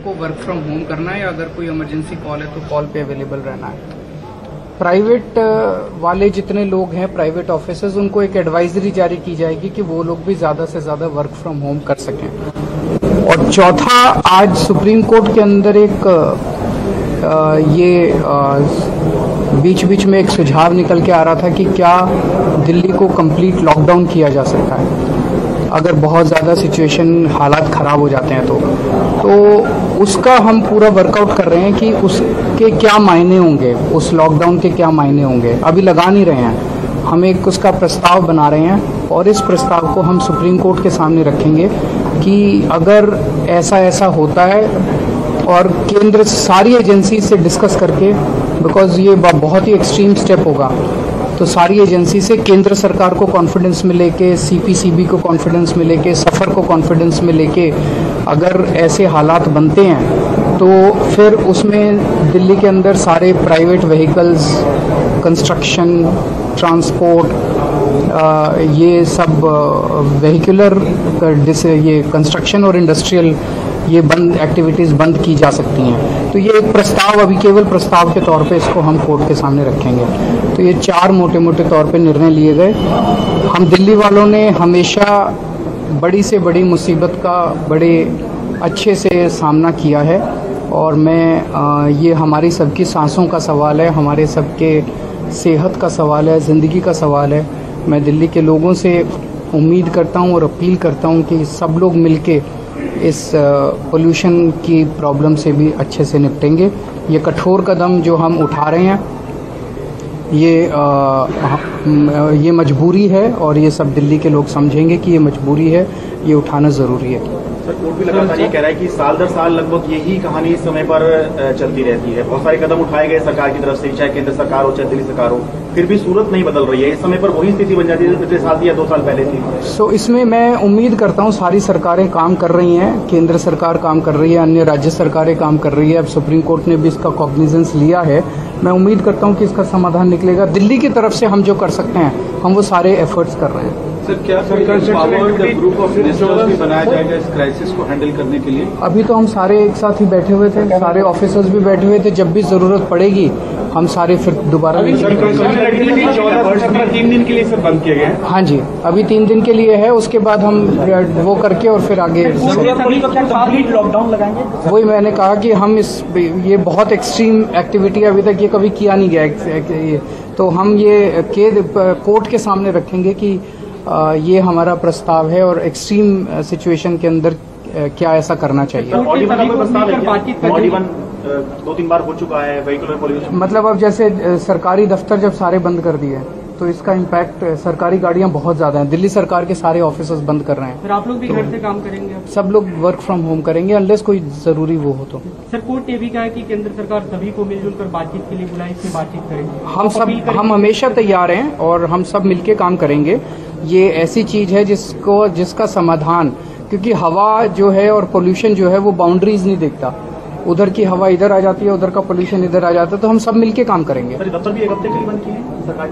सबको work from home करना है या अगर कोई इमरजेंसी कॉल है तो कॉल पे अवेलेबल रहना है। प्राइवेट वाले जितने लोग हैं प्राइवेट ऑफिसर्स, उनको एक एडवाइजरी जारी की जाएगी कि वो लोग भी ज़्यादा से ज़्यादा वर्क फ्रॉम होम कर सकें। और चौथा, आज सुप्रीम कोर्ट के अंदर एक बीच बीच में एक सुझाव निकल के आ रहा था कि क्या दिल्ली को कंप्लीट लॉकडाउन किया जा सकता है अगर बहुत ज़्यादा सिचुएशन हालात ख़राब हो जाते हैं तो उसका हम पूरा वर्कआउट कर रहे हैं कि उसके क्या मायने होंगे, उस लॉकडाउन के क्या मायने होंगे। अभी लगा नहीं रहे हैं, हम एक उसका प्रस्ताव बना रहे हैं और इस प्रस्ताव को हम सुप्रीम कोर्ट के सामने रखेंगे कि अगर ऐसा ऐसा होता है और केंद्र सारी एजेंसी से डिस्कस करके, बिकॉज ये बहुत ही एक्सट्रीम स्टेप होगा, तो सारी एजेंसी से केंद्र सरकार को कॉन्फिडेंस में लेके, सीपीसीबी को कॉन्फिडेंस में लेके, सफर को कॉन्फिडेंस में लेके अगर ऐसे हालात बनते हैं तो फिर उसमें दिल्ली के अंदर सारे प्राइवेट व्हीकल्स, कंस्ट्रक्शन, ट्रांसपोर्ट, ये सब व्हीकुलर, ये कंस्ट्रक्शन और इंडस्ट्रियल, ये बंद एक्टिविटीज़ बंद की जा सकती हैं। तो ये एक प्रस्ताव, अभी केवल प्रस्ताव के तौर पे इसको हम कोर्ट के सामने रखेंगे। तो ये 4 मोटे मोटे तौर पे निर्णय लिए गए। हम दिल्ली वालों ने हमेशा बड़ी से बड़ी मुसीबत का बड़े अच्छे से सामना किया है और ये हमारी सबकी सांसों का सवाल है, हमारे सबके सेहत का सवाल है, ज़िंदगी का सवाल है। मैं दिल्ली के लोगों से उम्मीद करता हूँ और अपील करता हूँ कि सब लोग मिलके इस पोल्यूशन की प्रॉब्लम से भी अच्छे से निपटेंगे। ये कठोर कदम जो हम उठा रहे हैं ये मजबूरी है और ये सब दिल्ली के लोग समझेंगे कि ये मजबूरी है, ये उठाना ज़रूरी है। सर, कोर्ट भी लगातार ये कह रहा है कि साल दर साल लगभग यही कहानी इस समय पर चलती रहती है। बहुत सारे कदम उठाए गए सरकार की तरफ से, चाहे केंद्र सरकार हो चाहे दिल्ली सरकार हो, फिर भी सूरत नहीं बदल रही है। इस समय पर वही स्थिति बन जाती है पिछले साल या 2 साल पहले थी। इसमें मैं उम्मीद करता हूँ सारी सरकारें काम कर रही हैं, केंद्र सरकार काम कर रही है, अन्य राज्य सरकारें काम कर रही है। अब सुप्रीम कोर्ट ने भी इसका कॉग्निजेंस लिया है। मैं उम्मीद करता हूँ कि इसका समाधान निकलेगा। दिल्ली की तरफ से हम जो कर सकते हैं हम वो सारे एफर्ट्स कर रहे हैं। सर, क्या ग्रुप ऑफ मिनिस्टर्स भी बनाया जाएगा इस क्राइसिस को हैंडल करने के लिए? अभी तो हम सारे एक साथ ही बैठे हुए थे, सारे ऑफिसर्स भी बैठे हुए थे। जब भी जरूरत पड़ेगी हम सारे फिर दोबारा 3 दिन के लिए सब बंद किए गए। हाँ जी, अभी 3 दिन के लिए है, उसके बाद हम वो करके और फिर आगे लॉकडाउन लगाएंगे। वही मैंने कहा कि हम ये बहुत एक्सट्रीम एक्टिविटी अभी तक ये कभी किया नहीं गया, तो हम ये कोर्ट के सामने रखेंगे कि ये हमारा प्रस्ताव है और एक्सट्रीम सिचुएशन के अंदर क्या ऐसा करना चाहिए। 2-3 बार हो चुका है व्हीकुलर पॉल्यूशन। मतलब अब जैसे सरकारी दफ्तर जब सारे बंद कर दिए तो इसका इम्पैक्ट, सरकारी गाड़ियां बहुत ज्यादा हैं, दिल्ली सरकार के सारे ऑफिसर्स बंद कर रहे हैं। फिर आप लोग भी घर से काम करेंगे? सब लोग वर्क फ्रॉम होम करेंगे अनलेस कोई जरूरी वो हो तो। सर, कोर्ट ने भी कहा है कि केंद्र सरकार सभी को मिलजुल कर बातचीत के लिए बुलाई, इसमें बातचीत करेंगे। हम हमेशा तैयार हैं और हम सब मिलके काम करेंगे। ये ऐसी चीज है जिसका समाधान, क्योंकि हवा जो है और पोल्यूशन जो है वो बाउंड्रीज नहीं देखता, उधर की हवा इधर आ जाती है, उधर का पोल्यूशन इधर आ जाता है, तो हम सब मिलके काम करेंगे। सर, दफ्तर भी 1 हफ्ते के लिए बंद किए हैं, सरकारी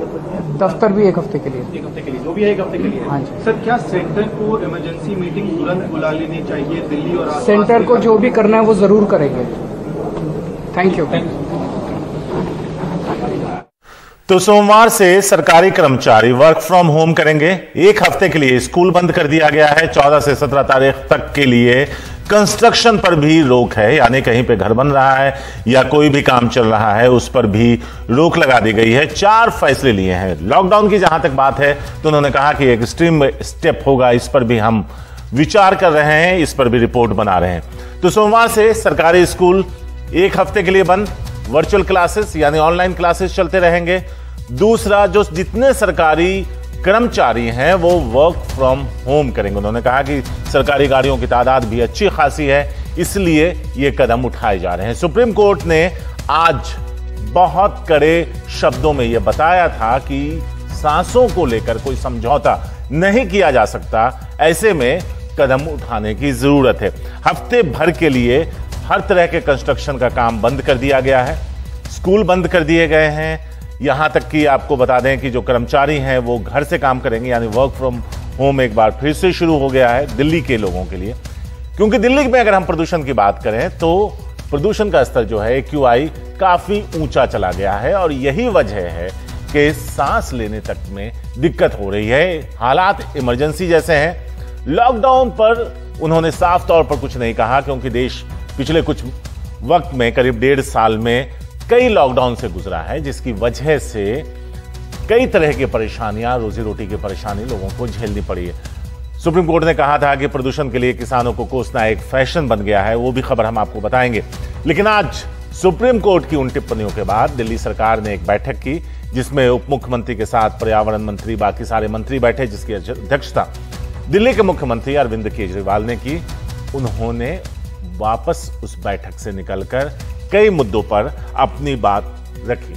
दफ्तर भी 1 हफ्ते के लिए। 1 हफ्ते के लिए, जो भी है 1 हफ्ते के लिए। हाँ जी। सर, क्या सेंटर को इमरजेंसी मीटिंग तुरंत बुला लेनी चाहिए दिल्ली और सेंटर को जो भी करना है वो जरूर करेंगे। Thank you. तो सोमवार से सरकारी कर्मचारी वर्क फ्रॉम होम करेंगे। 1 हफ्ते के लिए स्कूल बंद कर दिया गया है। 14 से 17 तारीख तक के लिए कंस्ट्रक्शन पर भी रोक है, यानी कहीं पे घर बन रहा है या कोई भी काम चल रहा है उस पर भी रोक लगा दी गई है। 4 फैसले लिए हैं। लॉकडाउन की जहां तक बात है तो उन्होंने कहा कि एक एक्सट्रीम स्टेप होगा, इस पर भी हम विचार कर रहे हैं, इस पर भी रिपोर्ट बना रहे हैं। तो सोमवार से सरकारी स्कूल 1 हफ्ते के लिए बंद, वर्चुअल क्लासेस यानी ऑनलाइन क्लासेस चलते रहेंगे। दूसरा, जो जितने सरकारी कर्मचारी हैं वो वर्क फ्रॉम होम करेंगे। उन्होंने कहा कि सरकारी गाड़ियों की तादाद भी अच्छी खासी है, इसलिए ये कदम उठाए जा रहे हैं। सुप्रीम कोर्ट ने आज बहुत कड़े शब्दों में यह बताया था कि सांसों को लेकर कोई समझौता नहीं किया जा सकता, ऐसे में कदम उठाने की जरूरत है। हफ्ते भर के लिए हर तरह के कंस्ट्रक्शन का काम बंद कर दिया गया है, स्कूल बंद कर दिए गए हैं। यहां तक कि आपको बता दें कि जो कर्मचारी हैं वो घर से काम करेंगे, यानी वर्क फ्रॉम होम एक बार फिर से शुरू हो गया है दिल्ली के लोगों के लिए। क्योंकि दिल्ली में अगर हम प्रदूषण की बात करें तो प्रदूषण का स्तर जो है AQI काफी ऊंचा चला गया है और यही वजह है कि सांस लेने तक में दिक्कत हो रही है। हालात इमरजेंसी जैसे हैं। लॉकडाउन पर उन्होंने साफ तौर पर कुछ नहीं कहा क्योंकि देश पिछले कुछ वक्त में करीब 1.5 साल में कई लॉकडाउन से गुजरा है, जिसकी वजह से कई तरह की परेशानियां, रोजी रोटी की परेशानी लोगों को झेलनी पड़ी है। सुप्रीम कोर्ट ने कहा था कि प्रदूषण के लिए किसानों को कोसना एक फैशन बन गया है, वो भी खबर हम आपको बताएंगे। लेकिन आज सुप्रीम कोर्ट की उन टिप्पणियों के बाद दिल्ली सरकार ने एक बैठक की जिसमें उप मुख्यमंत्री के साथ पर्यावरण मंत्री, बाकी सारे मंत्री बैठे, जिसकी अध्यक्षता दिल्ली के मुख्यमंत्री अरविंद केजरीवाल ने की। उन्होंने वापस उस बैठक से निकलकर कई मुद्दों पर अपनी बात रखी।